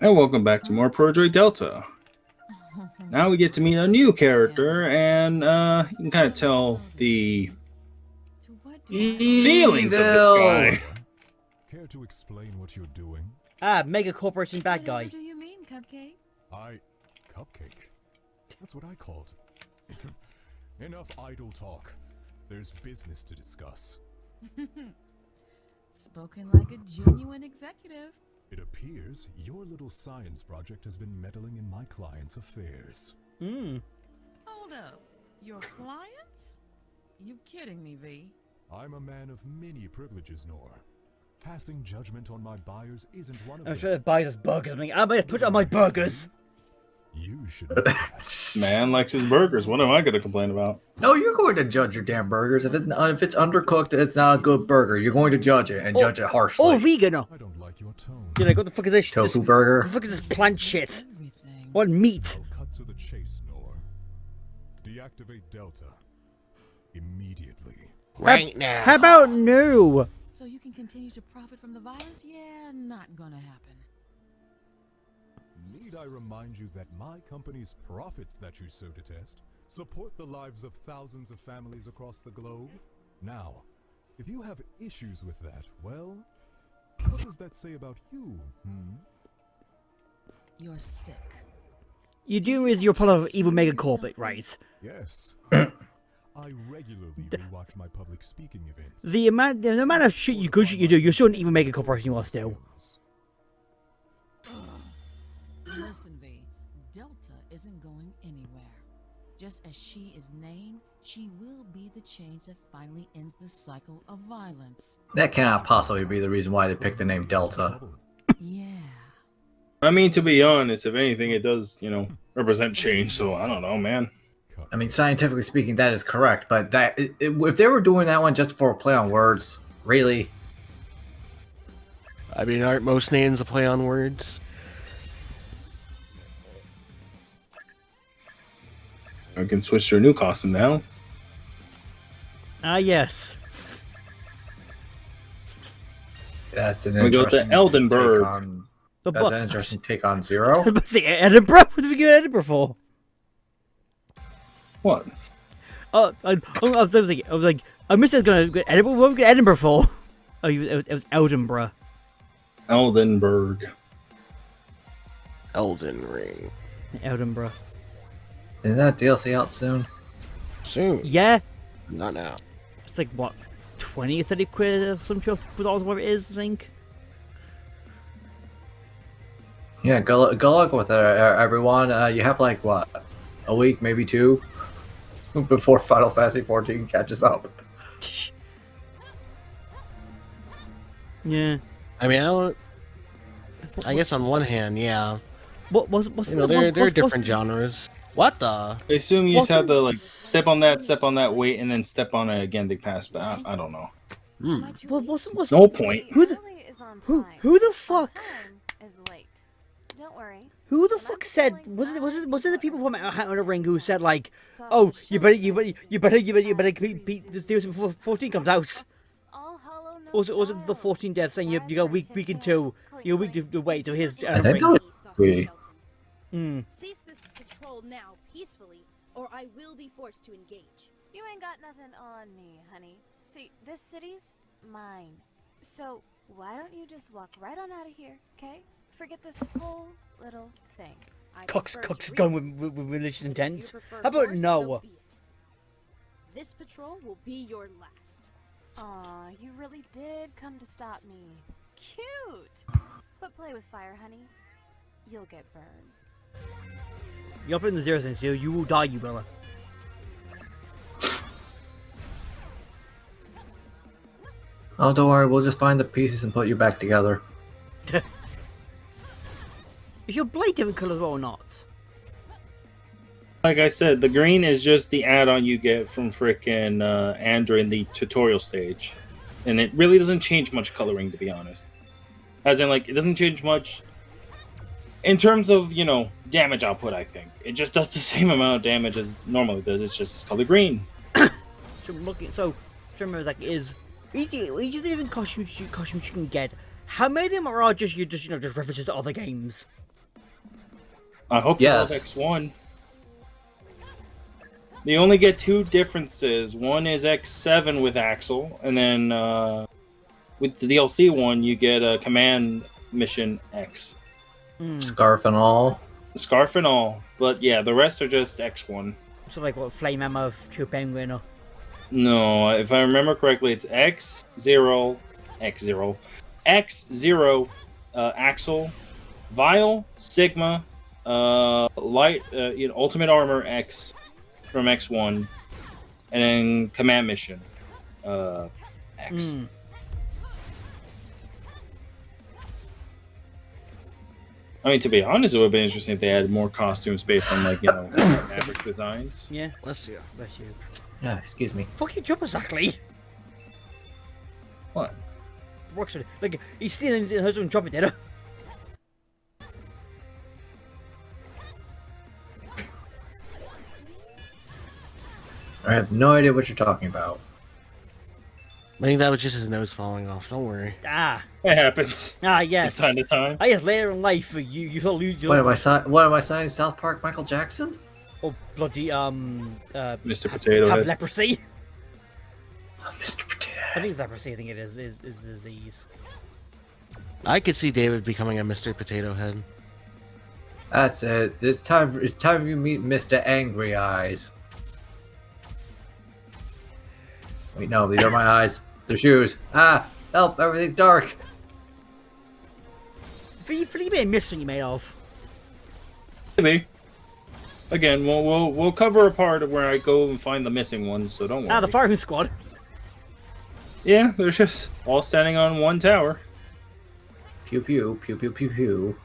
And welcome back to more Protodroid DeLTA. Now we get to meet a new character, and you can kind of tell the feelings of this guy. Care to explain what you're doing? Mega corporation bad guy. What do you mean, Cupcake? Cupcake? That's what I called. Enough idle talk. There's business to discuss. Spoken like a genuine executive. It appears your little science project has been meddling in my client's affairs. Hold up. Your clients? You kidding me, V? I'm a man of many privileges, Nor. Passing judgment on my buyers isn't one of I'm them. sure it buys us burgers. I might put it on my burgers. You should. Man likes his burgers. What am I going to complain about? No, you're going to judge your damn burgers. If it's undercooked, it's not a good burger. You're going to judge it and judge it harshly. Oh, vegan. I don't like your tone. You know, what the fuck is this? Tofu burger. What the fuck is this plant shit? Everything. What meat? I'll cut to the chase, Nor. Deactivate Delta immediately. Right now. How about no? So you can continue to profit from the violence? Yeah, not gonna happen. Need I remind you that my company's profits that you so detest support the lives of thousands of families across the globe? Now, if you have issues with that, well, what does that say about you, You're sick. You do is you're part of evil mega corporate, right? Yes. I regularly rewatch my public speaking events. The amount of shit you good shit you do, you're still an evil mega corporation you are still. Listen, V. Delta isn't going anywhere. Just as she is named, she will be the change that finally ends the cycle of violence. That cannot possibly be the reason why they picked the name Delta. Yeah. I mean, to be honest, if anything, it does, represent change. So I don't know, man. I mean, scientifically speaking, that is correct. But if they were doing that one just for a play on words, really? I mean, aren't most names a play on words? I can switch to a new costume now. Yes. That's an We go to interesting Eldenburg. take on. That's an interesting take on Zero. But see, Edinburgh? What did we go to Edinburgh for? What? I was like, I missed I was going to Edinburgh. What did we go to Edinburgh for? Oh, it was Edinburgh. Eldenburg. Elden Ring. Edinburgh. Isn't that DLC out soon? Soon. Yeah. Not now. It's like, what, 20 or 30 quid or some shit, whatever it is, I think. Yeah, go luck with it, everyone. You have like, what, a week, maybe two, before Final Fantasy 14 catches up. Yeah. I mean, I guess on one hand, yeah. What's They're different genres. What the? I assume you just have to step on that, wait, and then step on it again to pass. But I don't know. What's No point. Who the fuck? Is late. Don't worry. Who the fuck said? Was it the people from Hat on the Ring who said like, oh, you better beat this DLC before 14 comes out? Or was it the 14 deaths saying you got week and two, you're week to wait till his We. Cease this patrol now peacefully, or I will be forced to engage. You ain't got nothing on me, honey. See, this city's mine. So why don't you just walk right on out of here, okay? Forget this whole little thing. Cox going with religious intent. How about no? This patrol will be your last. Aw, you really did come to stop me. Cute! But play with fire, honey. You'll get burned. You're up in the 0 sense, you will die, you Bella. Oh, don't worry, we'll just find the pieces and put you back together. Is your blade different colours or not? Like I said, the green is just the add-on you get from frickin' Android in the tutorial stage. And it really doesn't change much coloring, to be honest. As in, it doesn't change much in terms of, damage output, I think. It just does the same amount of damage as normally does. It's just color green. So remember, is each of the different costumes you can get. How many of them are just references to other games? I hope you love Yes. X1. You only get two differences. One is X7 with Axel, and then with the DLC one, you get a command mission X. Scarf and all. Scarf and all. But yeah, the rest are just X1. So like what, Flame Hammer, True Penguin, or... No, if I remember correctly, it's X0, X0, Axel, Vile, Sigma, Light, Ultimate Armor X from X1, and then Command Mission X. I mean, to be honest, it would have been interesting if they had more costumes based on, like, average designs. Yeah. Bless you. Bless you. Yeah, excuse me. Fuck you, jump exactly. What? Works with it. Like, he's stealing his own drop it, did I have no idea what you're talking about. I think that was just his nose falling off. Don't worry. Ah. It happens. Yes. From time to time. Yes, later in life, you will lose your... What am I signing? South Park Michael Jackson? Oh, bloody, Mr. Potato have Head. leprosy. Mr. Potato. I think it's leprosy, I think it is disease. I could see David becoming a Mr. Potato Head. That's it. It's time you meet Mr. Angry Eyes. Wait, no, these are my eyes. They're shoes. Ah, help! Everything's dark. Felipe missed what you made of. Maybe. Again, we'll cover a part of where I go and find the missing ones, so don't worry. Ah, the firing squad. Yeah, they're just all standing on one tower. Pew pew pew pew pew pew.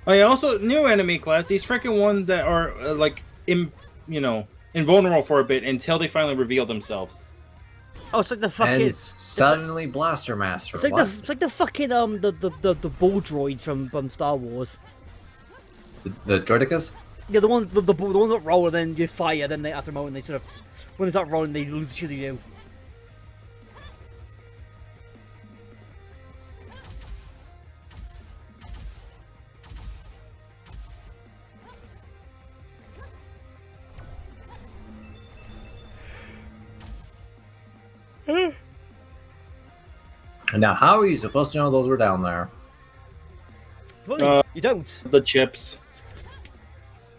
Oh yeah, also new enemy class. These freaking ones that are invulnerable for a bit until they finally reveal themselves. Oh, it's like the fucking. And suddenly Blaster Master. It's like What? it's like the fucking the bull droids from Star Wars. The Droidicus? Yeah, the ones the ones that roll and then you fire, then they after a moment they sort of when they start rolling they lose the shit they do. And now, how are you supposed to know those were down there? Well, you don't. The chips.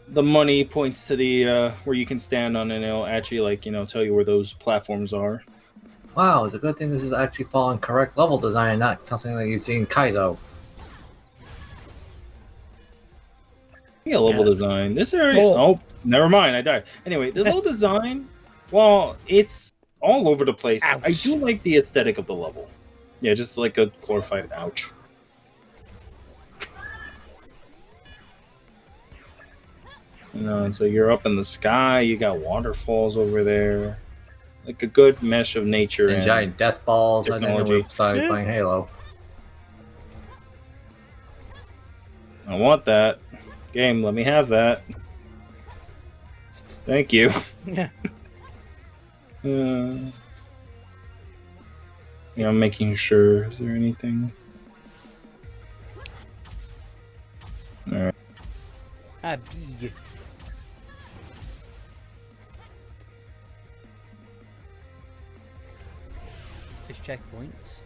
The money points to the where you can stand on, and it'll actually tell you where those platforms are. Wow, it's a good thing this is actually following correct level design, not something that you see in Kaizo. Yeah, level design. This area. Oh, never mind. I died. Anyway, this level design, well, it's all over the place. Ouch. I do like the aesthetic of the level. Yeah, just like a glorified ouch. And so you're up in the sky. You got waterfalls over there, like a good mesh of nature And giant death balls. I think technology. we started playing Halo. I want that game. Let me have that. Thank you. Yeah. Yeah, I'm making sure. Is there anything? Alright. Ah, big. There's checkpoints.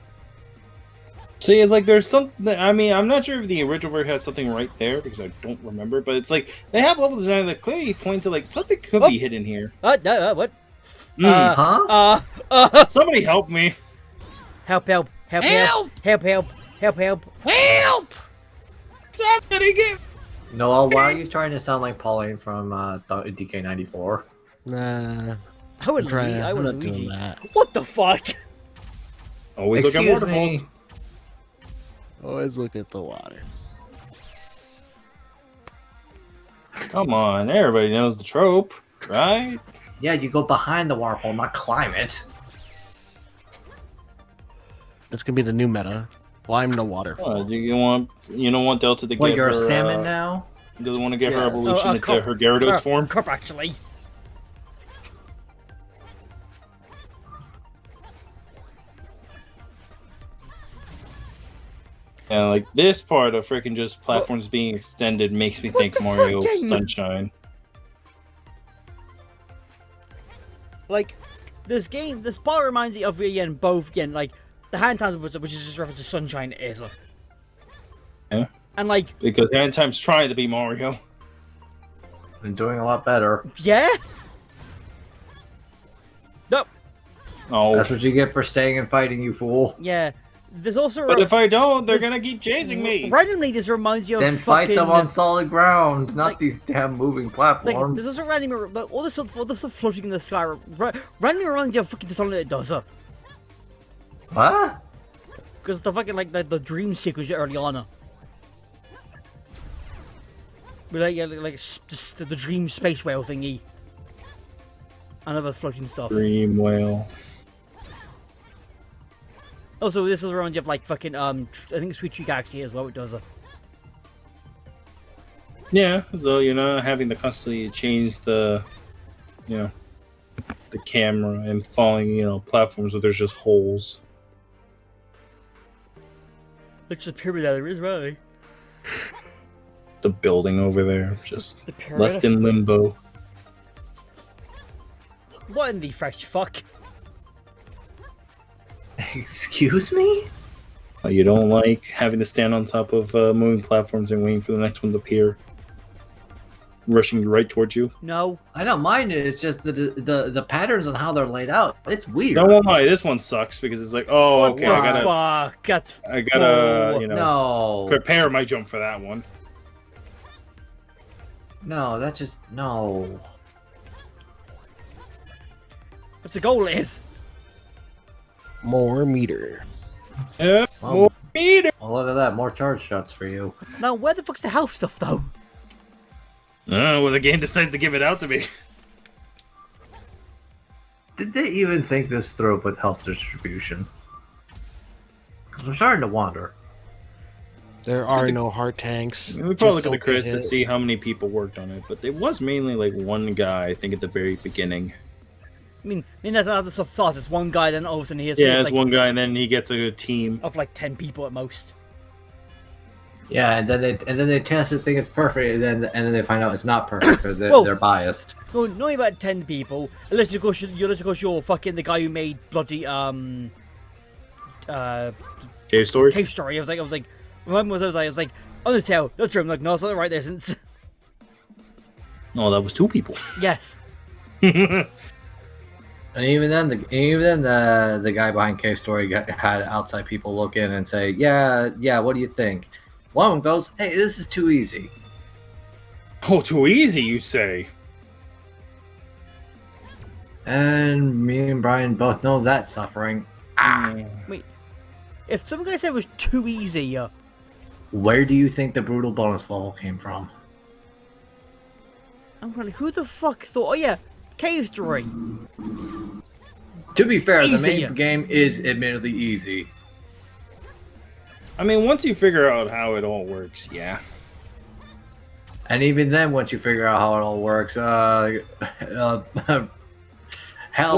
See, it's like there's something. I mean, I'm not sure if the original version has something right there because I don't remember. But it's like they have level design that clearly points to like something could be hidden here. No, what? Huh? Somebody help me! Help! Help! Somebody get! Noel, why are you trying to sound like Pauline from DK94? Nah. I would Brian, I I'm would not doing Luigi. that. What the fuck? Always look at Excuse waterfalls. me. Always look at the water. Come on, everybody knows the trope, right? Yeah, you go behind the waterfall, not climb it. That's gonna be the new meta. Climb the water. Do you don't want Delta to What, get you're her, a salmon now? doesn't want to get her Yeah. evolution into her Gyarados form? Cup, actually. Yeah, like this part of freaking just platforms being extended makes me think the Mario fucking- Sunshine. Like, this part reminds me of again both like the hand times, which is just reference to Sunshine is. Yeah. And like, Because Hand Time's trying to be Mario. Been doing a lot better. yeah. No. Oh. That's what you get for staying and fighting, you fool. Yeah. There's also. But if I don't, they're this- gonna keep chasing me. Randomly, this reminds you of Then fucking. fight them on solid ground, not like- these damn moving Like, platforms. there's also randomly like, all this stuff floating in the sky. Randomly reminds you of fucking Dishonored does. What? Because the fucking like the dream sequence early on. But like, yeah, just the dream space whale thingy. And other floating stuff. Dream Whale. Also, this is around you have like fucking I think Sweet Tree Galaxy as well. It does. Yeah, so you're not having to constantly change the, you know, the camera and falling, platforms where there's just holes. Looks a pyramid out there is really. The building over there, just The pyramid. left in limbo. What in the fresh fuck? Excuse me? You don't like having to stand on top of moving platforms and waiting for the next one to appear, rushing right towards you. No. I don't mind it. It's just the patterns on how they're laid out. It's weird. No one lie, this one sucks because it's like, oh, What okay, the I fuck? That's gotta, No. prepare my jump for that one. No, that's just no. What's the goal is? More meter. Yeah, Well, more meter. well, look at that. More charge shots for you. Now, where the fuck's the health stuff though? Well, the game decides to give it out to me. Did they even think this through with health distribution? Because I'm starting to wonder. There are no heart tanks. We probably Just look at the don't credits get to hit. see how many people worked on it, but it was mainly like one guy, I think, at the very beginning. I mean that's how the stuff thought. It's one guy, then all of a sudden he has Yeah, it's like, one guy, and then he gets a team. of like 10 people at most. Yeah, and then they test it, think it's perfect, and then they find out it's not perfect because Whoa. they're biased. No, not about 10 people. Unless of course you're fucking the guy who made bloody Cave Story? Cave Story. I was like, remember what I was like, Undertale, that's true. I'm like, no, it's not right there since. Oh, that was two people. Yes. And even then, the guy behind Cave Story had outside people look in and say, yeah, what do you think? One of them goes, hey, this is too easy. Oh, too easy, you say? And me and Bryan both know that suffering. Wait. If some guy said it was too easy, Where do you think the brutal bonus level came from? I'm wondering who the fuck thought. Oh yeah, Cave Story. To be fair, the Easy. main game is admittedly easy. I mean, once you figure out how it all works, yeah. And even then, once you figure out how it all works, hell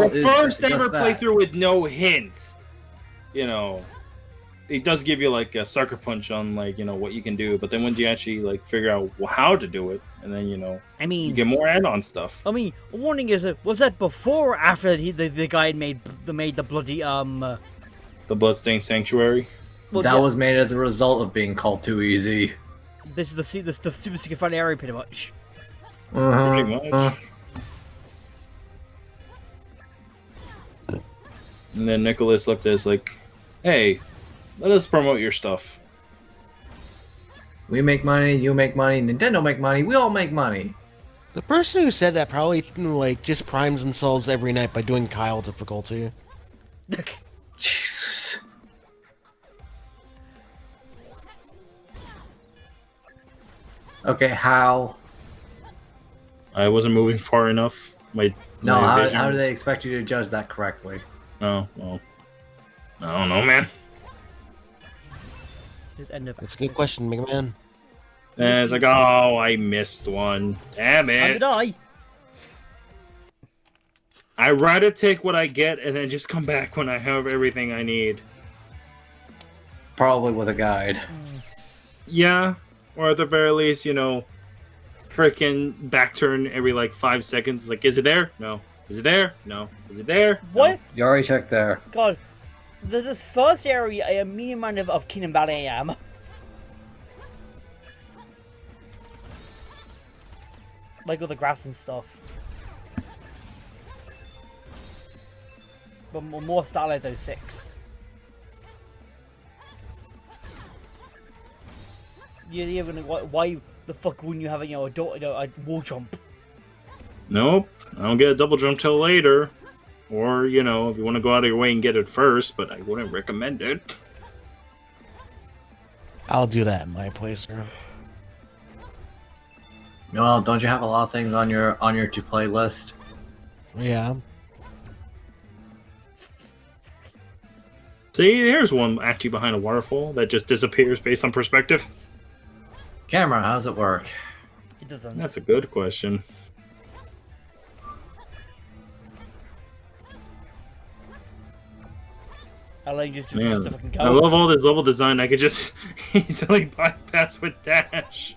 For is first just ever that. playthrough with no hints, it does give you like a sucker punch on like what you can do. But then once you actually like figure out how to do it, and then I you mean, get more add-on stuff. I'm wondering was that before or after the guy had made the bloody The Bloodstained Sanctuary. well, That yeah, was made as a result of being called too easy. this is the Super Secret Fun area pretty much. Pretty much. And then Nicholas looked at us like, "Hey, let us promote your stuff." We make money, you make money, Nintendo make money, we all make money. The person who said that probably like just primes themselves every night by doing Kyle difficulty. Jesus. Okay, how? I wasn't moving far enough. My vision- How do they expect you to judge that correctly? Oh, well, I don't know, man. Just end of. That's a good question, Mega Man. And it's like, oh, I missed one. Damn How it! did I? I'd rather take what I get and then just come back when I have everything I need. probably with a guide. Yeah, or at the very least, you know, freaking back turn every like 5 seconds. It's like, is it there? No. Is it there? No. Is it there? What? You already checked there. God, there's this first area a medium amount of Kingdom Valley I am. Like all the grass and stuff. But more Starlight 06. You're gonna why the fuck wouldn't you have a wall jump? Nope. I don't get a double jump till later. Or, you know, if you want to go out of your way and get it first, but I wouldn't recommend it. I'll do that in my playthrough. Noel, don't you have a lot of things on your to play list? Yeah. See, here's one actually behind a waterfall that just disappears based on perspective. Camera, how does it work? It doesn't. That's a good question. I'll let you just Man, fucking go. I love all this level design. I could just easily bypass with dash.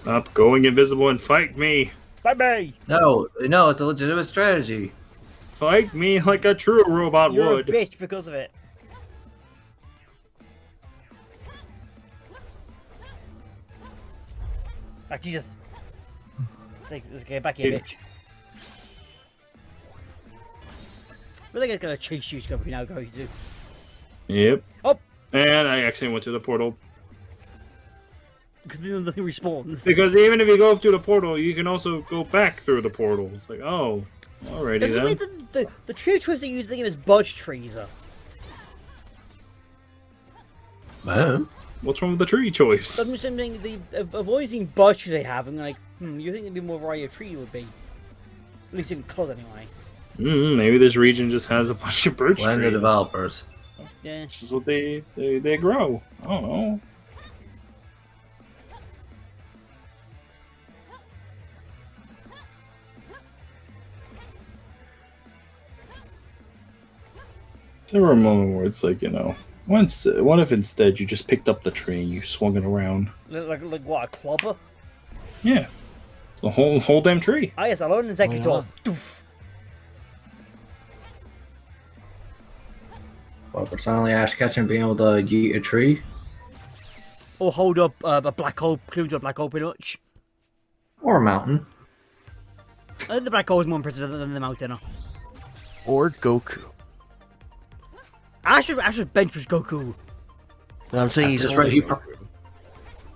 Stop going invisible and fight me. Bye-bye! No, it's a legitimate strategy. Fight me like a true robot You're would. a bitch because of it. Ah, Jesus. Let's get back here, bitch. Where they gonna chase you, Scubby? Now go, you do. Yep. Oh! And I accidentally went to the portal. Because then nothing respawns. Because even if you go through the portal, you can also go back through the portal. It's like, oh, alrighty then. The tree trees they use the game is birch trees. Man. What's wrong with the tree choice? I'm just saying, I've always seen birch trees they have, and like, you think there'd be more variety of tree would be. At least in colour, anyway. Maybe this region just has a bunch of birch Blend the trees. developers. Yeah. This is what they grow. I don't know. There were a moment where it's like, you know, what if instead you just picked up the tree and you swung it around? Like what, a clubber? Yeah. It's a whole damn tree. Ah, yes, I learned exactly to doof. Well, personally, Ash Ketchum being able to yeet a tree. Or hold up a black hole, clean to a black hole pretty much. Or a mountain. I think the black hole is more impressive than the mountain. Or Goku. Ash should bench with Goku. I'm saying he's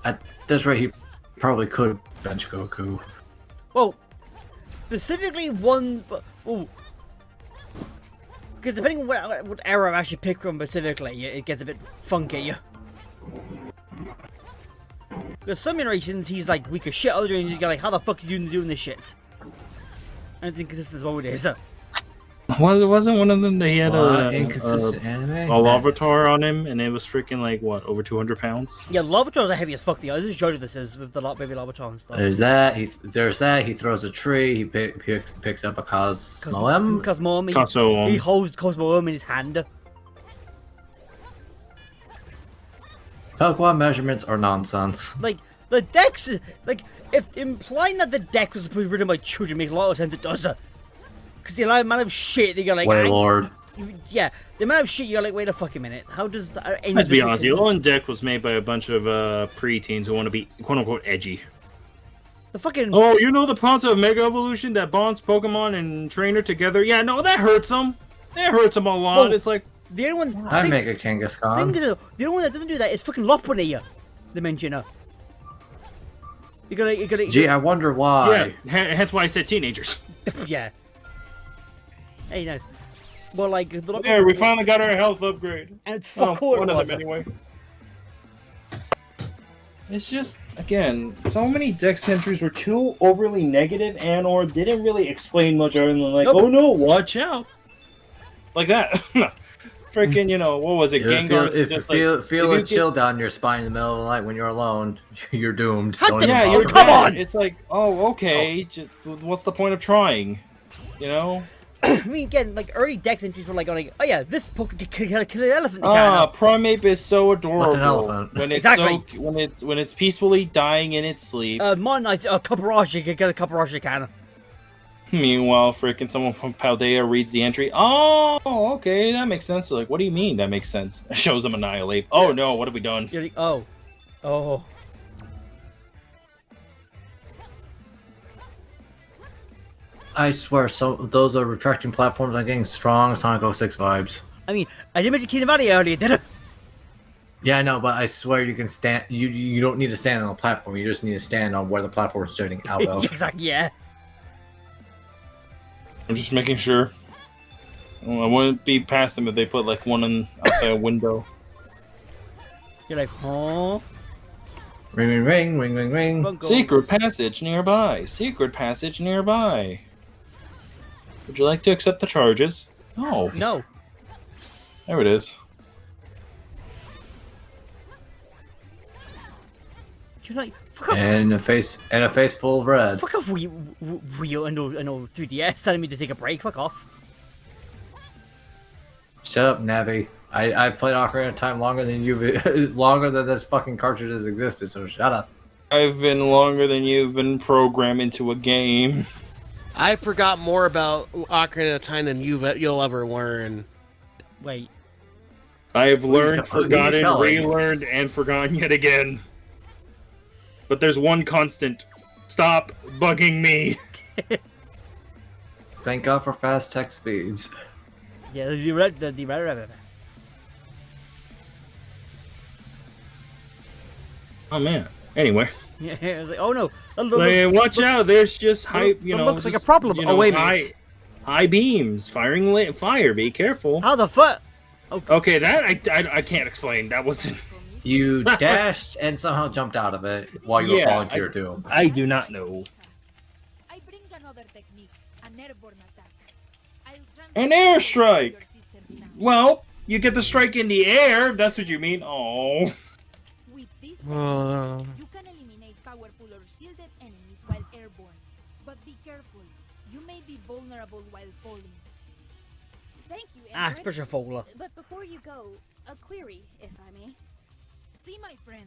At this rate, he probably could bench Goku. Well, specifically one. Oh, because depending on what era I actually pick from specifically, it gets a bit funky. Because some generations he's like weak as shit, other generations he's like, how the fuck is he doing this shit? I don't think consistent as well with it is. Wasn't one of them that he had inconsistent anime? a Lavatar on him, and it was freaking like what, over 200 pounds? Yeah, Lavatar's are heavy as fuck. This is Jojo. This is with the baby Lavatar and stuff. There's that. He throws a tree. He picks up a Cosmoem. Cosmoem. He holds Cosmoem in his hand. Pokemon measurements are nonsense. Like the Dex, like if implying that the Dex was supposed to be written by children makes a lot of sense. It does. Because the amount of shit that you're like, Waylord. Yeah, the amount of shit you're like, wait a fucking minute. How does that? Let's be honest, the Alolan deck was made by a bunch of preteens who want to be quote unquote edgy. The fucking oh, you know the concept of Mega Evolution that bonds Pokemon and Trainer together? Yeah, no, that hurts them. That hurts them a lot. Well, it's like the only one. I make a Kangaskhan. The only one that doesn't do that is fucking Lopunny. The Mentioner. You gotta. Gee, I wonder why. Yeah, hence why I said teenagers. Yeah. Hey, nice. Well, like the yeah, we finally got our health upgrade, and it's fuck all one of them anyway. It's just, again, so many dex entries were too overly negative and/or didn't really explain much other than like, oh no, watch out, like that. freaking, what was it? Gengar's If you just like, feel if a you chill down your spine in the middle of the night when you're alone, you're doomed. Hot Don't damn, even yeah, bother. you're Come dead. on! It's like, oh, okay. What's the point of trying? You know? I mean, again, like early Dex entries were like, oh yeah, this Poke can kill an elephant. Primeape is so adorable. What's an elephant? When it's Exactly. when it's peacefully dying in its sleep. Modernized Kaparashi can kill a Kaparashi can. Meanwhile, freaking someone from Paldea reads the entry. Oh, okay, that makes sense. Like, what do you mean that makes sense? Shows them Annihilate. Oh no, what have we done? You're like, oh. I swear, those are retracting platforms. I'm getting strong Sonic 06 vibes. I mean, I didn't mention Kingdom Valley earlier, did I? Yeah, I know, but I swear you can stand. You don't need to stand on a platform. You just need to stand on where the platform is starting out of. Exactly, yeah. I'm just making sure. Well, I wouldn't be past them if they put like one outside a window. You're like, huh? Ring, ring, ring, ring, ring, ring. Bunko. Secret passage nearby. Secret passage nearby. Would you like to accept the charges? No. No. There it is. You're like, fuck off. And a face full of red. Fuck off, Wii U, I know 3DS telling me to take a break. Fuck off. Shut up, Navi. I've played Ocarina of Time longer than longer than this fucking cartridge has existed. So shut up. I've been longer than you've been programmed into a game. I forgot more about Ocarina of Time than you'll ever learn. Wait. I have learned, What are you forgotten, telling? relearned, and forgotten yet again. But there's one constant. Stop bugging me. Thank God for fast text speeds. Yeah, Oh man. Anyway, yeah, I was like, oh no. watch out! There's just hype. looks like a just, problem. Oh, wait a high, minute. high beams firing fire. Be careful. How the fuck? Okay, that I can't explain. That wasn't. You dashed and somehow jumped out of it while you were Yeah, falling to your doom. I do not know. I bring another technique, an airborne attack. I'll An transfer airstrike! your systems now. Well, you get the strike in the air. If that's what you mean. Oh. With this Uh. you can eliminate powerful or shielded enemies while airborne. But be careful. You may be vulnerable while falling. Thank you, Everett. Pressure Fogler. But before you go, a query, if I may. See, my friend.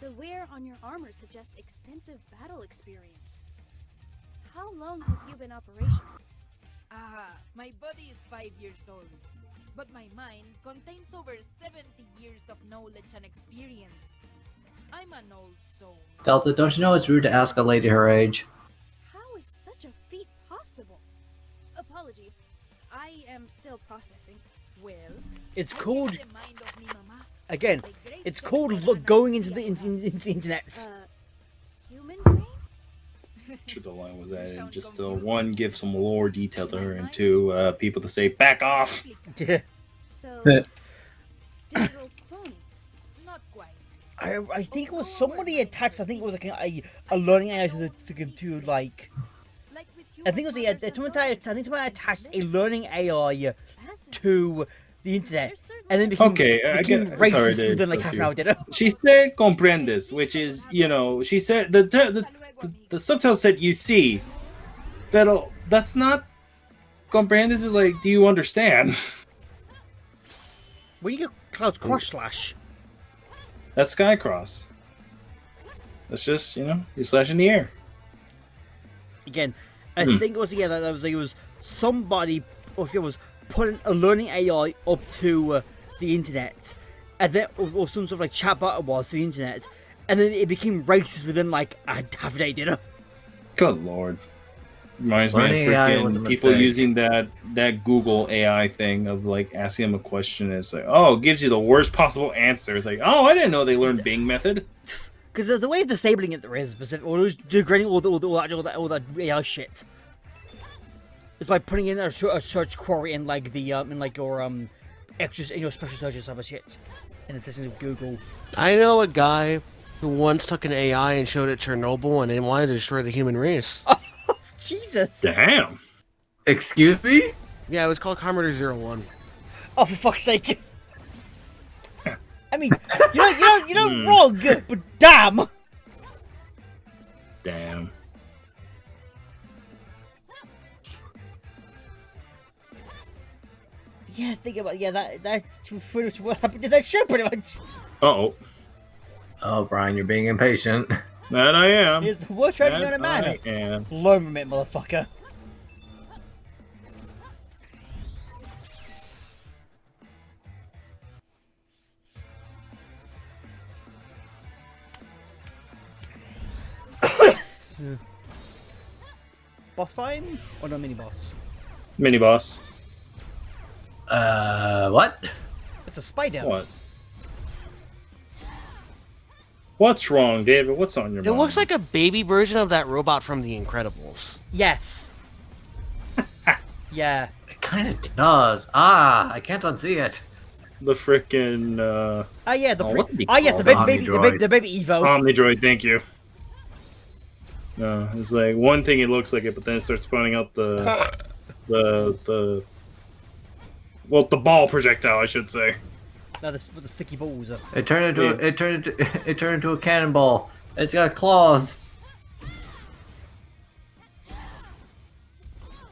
The wear on your armor suggests extensive battle experience. How long have you been operational? My body is 5 years old, but my mind contains over 70 years of knowledge and experience. I'm an old soul. Delta, don't you know it's rude to ask a lady her age? How is such a feat possible? Apologies. I am still processing. Well, It's I called, get the mind of me mama, again, the great it's called Veterana going into the, Veterana. into the internet. Human brain? Sure, the line was added. Just one, give some lore detail to her, and two, people to say back off. So, Yeah. digital cloning? Not quite. I think it was somebody attached. I think it was like a learning AI to like. Like with I think it was someone attached a learning AI to the internet, and then became, Okay, I became get- racist sorry to within like interrupt half an you. hour. Did it? She said comprendes, which is, she said the subtitle said you see, pero that's not comprendes. Is like, do you understand? When you get Cloud's cross slash, That's Skycross. That's just, you slash in the air. again, I think it was that was like it was somebody, or if it was putting a learning AI up to the internet, and then or some sort of like chatbot it was to the internet, and then it became racist within like a half a day. Did it? Good lord. Reminds Learning me of AI was a freaking people mistake. using that Google AI thing of like asking them a question. And it's like, oh, it gives you the worst possible answer. It's like, oh, I didn't know they learned Bing method. Because there's a way of disabling it there is, or degrading all that AI shit. It's by putting in a search query in like the in like your extras in your special searches type of shit, in the system of Google. I know a guy who once took an AI and showed it Chernobyl and they wanted to destroy the human race. Jesus. Damn. Excuse me? Yeah, it was called Commodore 01. Oh, for fuck's sake! I mean, you're not wrong, but damn! Damn. Yeah, think about that's pretty much what happened to that show, pretty much. Uh-oh. Oh, Brian, you're being impatient. That I am. It's the worst training on That a man. I am. Learn from it, motherfucker. Boss time? Or no mini boss? Mini boss. What? It's a spider. What? What's wrong, David? What's on your It mind? looks like a baby version of that robot from The Incredibles. Yes. Yeah. It kind of does. Ah, I can't unsee it. the frickin' Oh yeah, the what did he yes, the call baby, it? the baby Evo. Omnidroid, thank you. No, it's like one thing it looks like it, but then it starts spawning out the ball projectile, I should say. No, the sticky balls. It turned into a cannonball. It's got claws.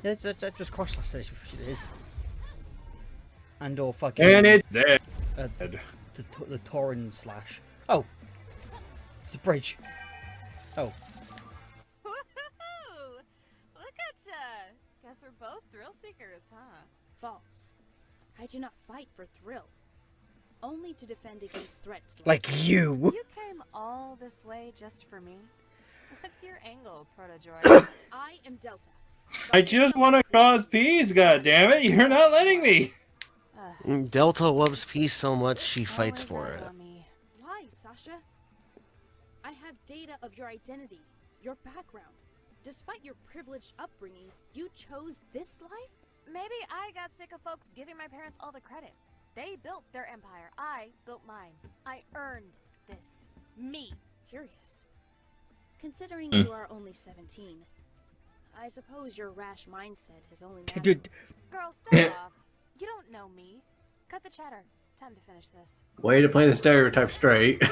Yeah, that just cross last stage, it is. And or fucking. And it's dead. The Torin slash. Oh, the bridge. Oh. Woohoo! Look at ya! Guess we're both thrill seekers, huh? False. I do not fight for thrill. Only to defend against threats Like you. You came all this way just for me? What's your angle, Protodroid? I am Delta. I just want to cause peace, goddammit! You're not letting me! Delta loves peace so much she fights Always for out it. on me. Why, Sasha? I have data of your identity, your background. Despite your privileged upbringing, you chose this life? Maybe I got sick of folks giving my parents all the credit. They built their empire. I built mine. I earned this. Me. Curious. Considering you are only 17, I suppose your rash mindset has only natural. Dude, Girl, step off. You don't know me. Cut the chatter. Time to finish this. Way to play the stereotype straight.